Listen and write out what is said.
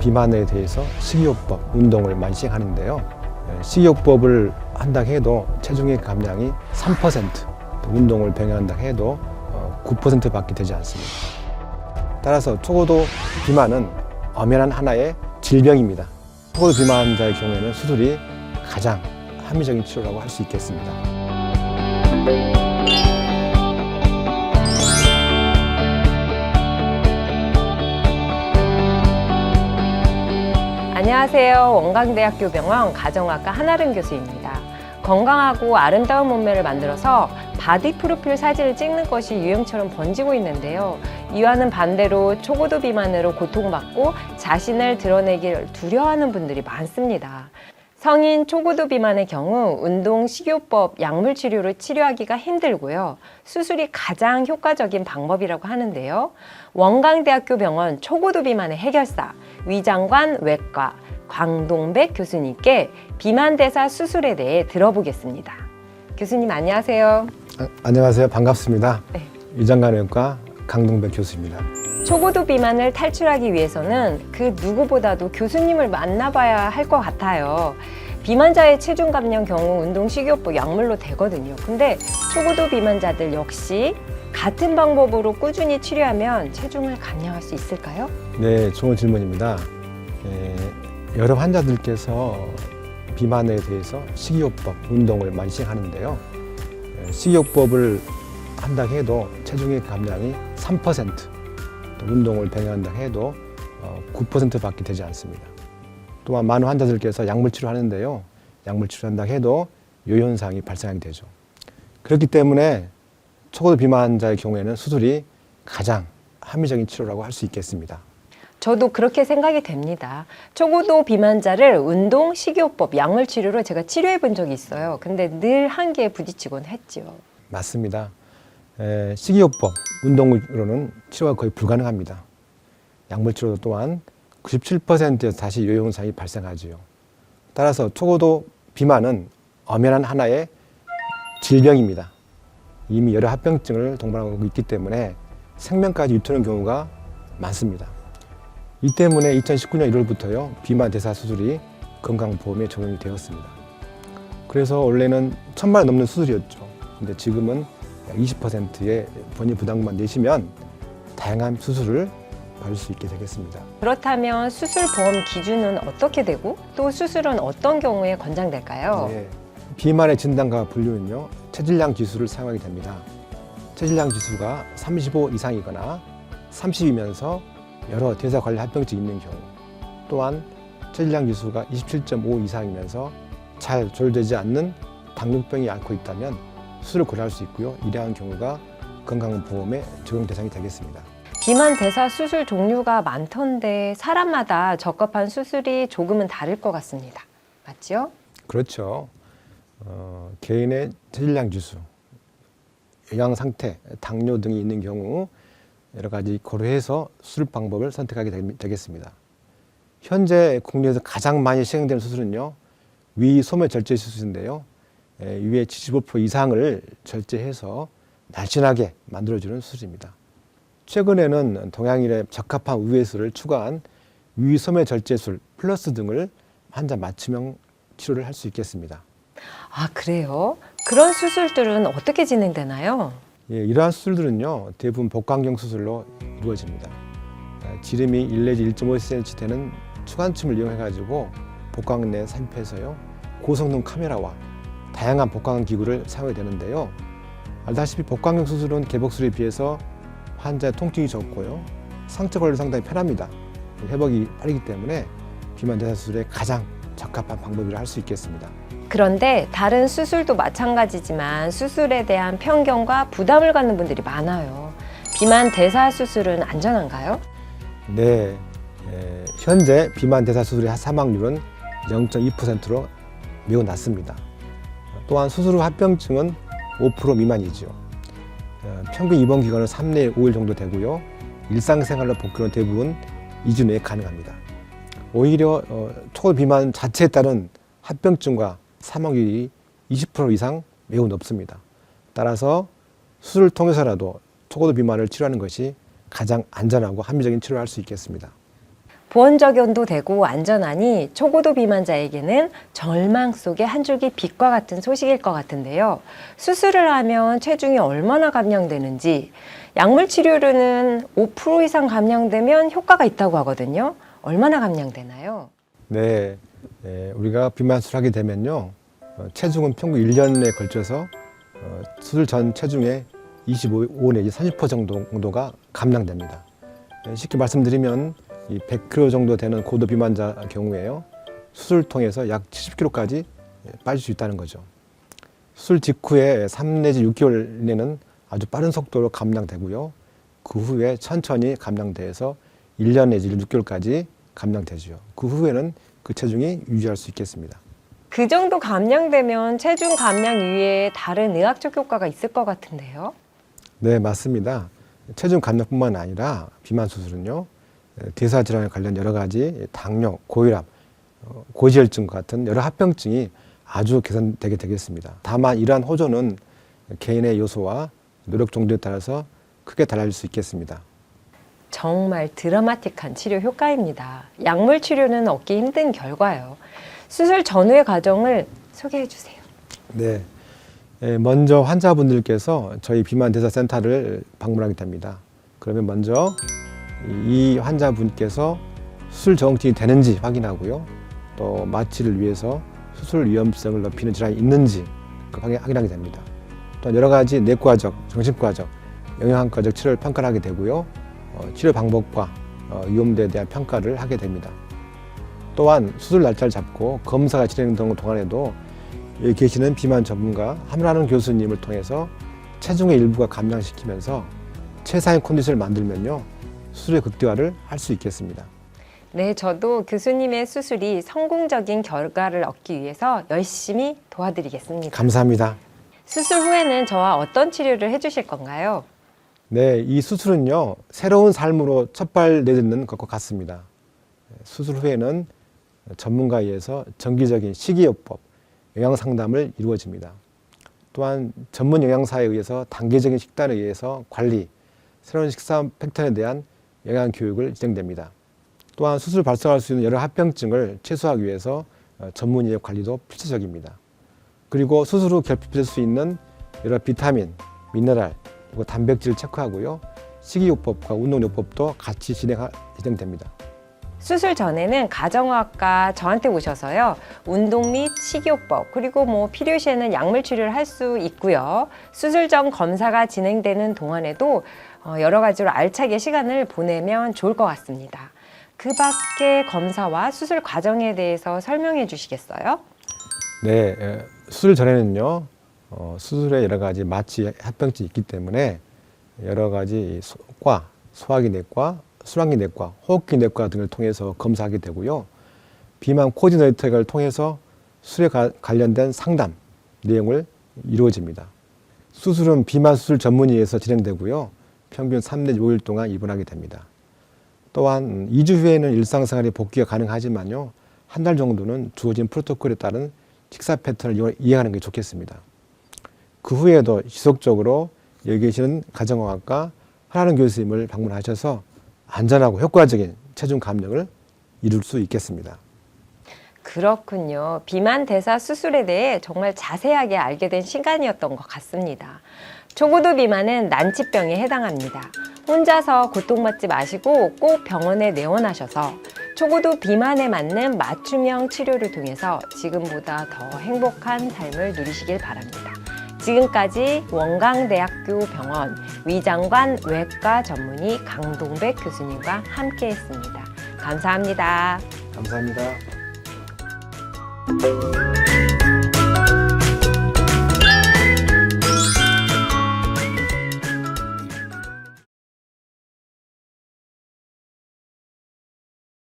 비만에 대해서 식이요법, 운동을 많이 시행하는데요. 식이요법을 한다 해도 체중의 감량이 3%, 또 운동을 병행한다 해도 9%밖에 되지 않습니다. 따라서 초고도 비만은 엄연한 하나의 질병입니다. 초고도 비만자의 경우에는 수술이 가장 합리적인 치료라고 할 수 있겠습니다. 안녕하세요. 원광대학교 병원 가정의학과 한아름 교수입니다. 건강하고 아름다운 몸매를 만들어서 바디 프로필 사진을 찍는 것이 유행처럼 번지고 있는데요. 이와는 반대로 초고도 비만으로 고통받고 자신을 드러내기를 두려워하는 분들이 많습니다. 성인 초고도 비만의 경우 운동, 식이요법, 약물 치료로 치료하기가 힘들고요. 수술이 가장 효과적인 방법이라고 하는데요. 원광대학교 병원 초고도 비만의 해결사, 위장관 외과 광동백 교수님께 비만대사 수술에 대해 들어보겠습니다. 교수님 안녕하세요. 안녕하세요. 반갑습니다. 네. 위장관외과 강동백 교수입니다. 초고도 비만을 탈출하기 위해서는 그 누구보다도 교수님을 만나봐야 할 것 같아요. 비만자의 체중 감량 경우 운동, 식이요법, 약물로 되거든요. 근데 초고도 비만자들 역시 같은 방법으로 꾸준히 치료하면 체중을 감량할 수 있을까요? 네, 좋은 질문입니다. 여러 환자들께서 비만에 대해서 식이요법, 운동을 많이 시행하는데요. 식이요법을 한다 해도 체중의 감량이 3%, 또 운동을 병행한다 해도 9%밖에 되지 않습니다. 또한 많은 환자들께서 약물 치료하는데요. 약물 치료한다 해도 요현상이 발생하게 되죠. 그렇기 때문에 초고도 비만자의 경우에는 수술이 가장 합리적인 치료라고 할 수 있겠습니다. 저도 그렇게 생각이 됩니다. 초고도 비만자를 운동, 식이요법, 약물 치료로 제가 치료해 본 적이 있어요. 근데 늘 한계에 부딪히곤 했죠. 맞습니다. 식이요법, 운동으로는 치료가 거의 불가능합니다. 약물 치료 또한 97%에서 다시 요현상이 발생하지요. 따라서 초고도 비만은 엄연한 하나의 질병입니다. 이미 여러 합병증을 동반하고 있기 때문에 생명까지 유토하는 경우가 많습니다. 이 때문에 2019년 1월부터요 비만 대사 수술이 건강보험에 적용이 되었습니다. 그래서 원래는 1,000만 원 넘는 수술이었죠. 근데 지금은 20%의 본인 부담금만 내시면 다양한 수술을 받을 수 있게 되겠습니다. 그렇다면 수술보험 기준은 어떻게 되고 또 수술은 어떤 경우에 권장될까요? 네, 비만의 진단과 분류는요 체질량 지수를 사용하게 됩니다. 체질량 지수가 35 이상이거나 30이면서 여러 대사관리 합병증이 있는 경우, 또한 체질량 지수가 27.5 이상이면서 잘 조절되지 않는 당뇨병이 앓고 있다면 수술을 고려할 수 있고요. 이러한 경우가 건강보험의 적용 대상이 되겠습니다. 비만 대사 수술 종류가 많던데 사람마다 적합한 수술이 조금은 다를 것 같습니다. 맞죠? 그렇죠. 개인의 체질량 지수, 영양 상태, 당뇨 등이 있는 경우 여러 가지 고려해서 수술 방법을 선택하게 되겠습니다. 현재 국내에서 가장 많이 시행되는 수술은요, 위 소매 절제 수술인데요. 위의 75% 이상을 절제해서 날씬하게 만들어주는 수술입니다. 최근에는 동양인에 적합한 우회수를 추가한 위 소매 절제술 플러스 등을 환자 맞춤형 치료를 할 수 있겠습니다. 아, 그래요? 그런 수술들은 어떻게 진행되나요? 이러한 수술들은요 대부분 복강경 수술로 이루어집니다. 지름이 1 내지 1.5cm 되는 추간침을 이용해 가지고 복강 내에 삽입해서요 고성능 카메라와 다양한 복강 기구를 사용해야 되는데요. 알다시피 복강경 수술은 개복술에 비해서 환자의 통증이 적고요 상처 관리 상당히 편합니다. 회복이 빠르기 때문에 비만 대사 수술에 가장 적합한 방법이라 할 수 있겠습니다. 그런데 다른 수술도 마찬가지지만 수술에 대한 편견과 부담을 갖는 분들이 많아요. 비만 대사 수술은 안전한가요? 네, 현재 비만 대사 수술의 사망률은 0.2%로 매우 낮습니다. 또한 수술 후 합병증은 5% 미만이죠. 평균 입원 기간은 3 내에 5일 정도 되고요. 일상생활로 복귀는 대부분 2주 내에 가능합니다. 오히려 초고도 비만 자체에 따른 합병증과 사망률이 20% 이상 매우 높습니다. 따라서 수술을 통해서라도 초고도 비만을 치료하는 것이 가장 안전하고 합리적인 치료를 할 수 있겠습니다. 보온적용도 되고 안전하니 초고도 비만자에게는 절망 속의 한 줄기 빛과 같은 소식일 것 같은데요. 수술을 하면 체중이 얼마나 감량되는지, 약물 치료로는 5% 이상 감량되면 효과가 있다고 하거든요. 얼마나 감량되나요? 네, 우리가 비만 수술하게 되면요, 체중은 평균 1년에 걸쳐서 수술 전 체중의 25 내지 30% 정도가 감량됩니다. 쉽게 말씀드리면 이 100kg 정도 되는 고도 비만자 경우에요, 수술을 통해서 약 70kg까지 빠질 수 있다는 거죠. 수술 직후에 3 내지 6개월 내는 아주 빠른 속도로 감량되고요. 그 후에 천천히 감량돼서 1년 내지 6개월까지 감량되죠. 그 후에는 그 체중이 유지할 수 있겠습니다. 그 정도 감량되면 체중 감량 이외에 다른 의학적 효과가 있을 것 같은데요. 네, 맞습니다. 체중 감량뿐만 아니라 비만 수술은요, 대사 질환에 관련 여러 가지 당뇨, 고혈압, 고지혈증 같은 여러 합병증이 아주 개선되게 되겠습니다. 다만 이러한 호조는 개인의 요소와 노력 정도에 따라서 크게 달라질 수 있겠습니다. 정말 드라마틱한 치료 효과입니다. 약물 치료는 얻기 힘든 결과예요. 수술 전후의 과정을 소개해 주세요. 네, 먼저 환자분들께서 저희 비만 대사 센터를 방문하게 됩니다. 그러면 먼저 이 환자분께서 수술 적응증이 되는지 확인하고요. 또 마취를 위해서 수술 위험성을 높이는 질환이 있는지 확인하게 됩니다. 또 여러 가지 내과적, 정신과적, 영양학과적 치료를 평가를 하게 되고요. 치료 방법과 위험도에 대한 평가를 하게 됩니다. 또한 수술 날짜를 잡고 검사가 진행되는 동안에도 여기 계시는 비만 전문가 함라는 교수님을 통해서 체중의 일부가 감량시키면서 최상의 컨디션을 만들면요, 수술의 극대화를 할 수 있겠습니다. 네, 저도 교수님의 수술이 성공적인 결과를 얻기 위해서 열심히 도와드리겠습니다. 감사합니다. 수술 후에는 저와 어떤 치료를 해주실 건가요? 네, 이 수술은요, 새로운 삶으로 첫발 내딛는 것과 같습니다. 수술 후에는 전문가에 의해서 정기적인 식이요법, 영양상담을 이루어집니다. 또한 전문 영양사에 의해서 단계적인 식단에 의해서 관리, 새로운 식사 패턴에 대한 영양교육을 진행됩니다. 또한 수술 발생할 수 있는 여러 합병증을 최소화하기 위해서 전문의의 관리도 필수적입니다. 그리고 수술 후 결핍될 수 있는 여러 비타민, 미네랄, 그리고 단백질을 체크하고요. 식이요법과 운동요법도 같이 진행됩니다. 수술 전에는 가정의학과 저한테 오셔서요, 운동 및 식이요법, 그리고 필요시에는 약물 치료를 할 수 있고요. 수술 전 검사가 진행되는 동안에도 여러 가지로 알차게 시간을 보내면 좋을 것 같습니다. 그 밖에 검사와 수술 과정에 대해서 설명해 주시겠어요? 네, 수술 전에는요, 수술에 여러 가지 마취 합병증이 있기 때문에 여러 가지 과, 소화기 내과, 순환기 내과, 호흡기 내과 등을 통해서 검사하게 되고요. 비만 코디네이터를 통해서 수술에 관련된 상담 내용을 이루어집니다. 수술은 비만 수술 전문의에서 진행되고요. 평균 3 내지 5일 동안 입원하게 됩니다. 또한 2주 후에는 일상생활에 복귀가 가능하지만요, 한 달 정도는 주어진 프로토콜에 따른 식사 패턴을 이해하는 게 좋겠습니다. 그 후에도 지속적으로 여기 계시는 가정의학과 함라는 교수님을 방문하셔서 안전하고 효과적인 체중 감량을 이룰 수 있겠습니다. 그렇군요. 비만 대사 수술에 대해 정말 자세하게 알게 된 시간이었던 것 같습니다. 초고도 비만은 난치병에 해당합니다. 혼자서 고통받지 마시고 꼭 병원에 내원하셔서 초고도 비만에 맞는 맞춤형 치료를 통해서 지금보다 더 행복한 삶을 누리시길 바랍니다. 지금까지 원광대학교 병원 위장관 외과 전문의 강동백 교수님과 함께했습니다. 감사합니다. 감사합니다.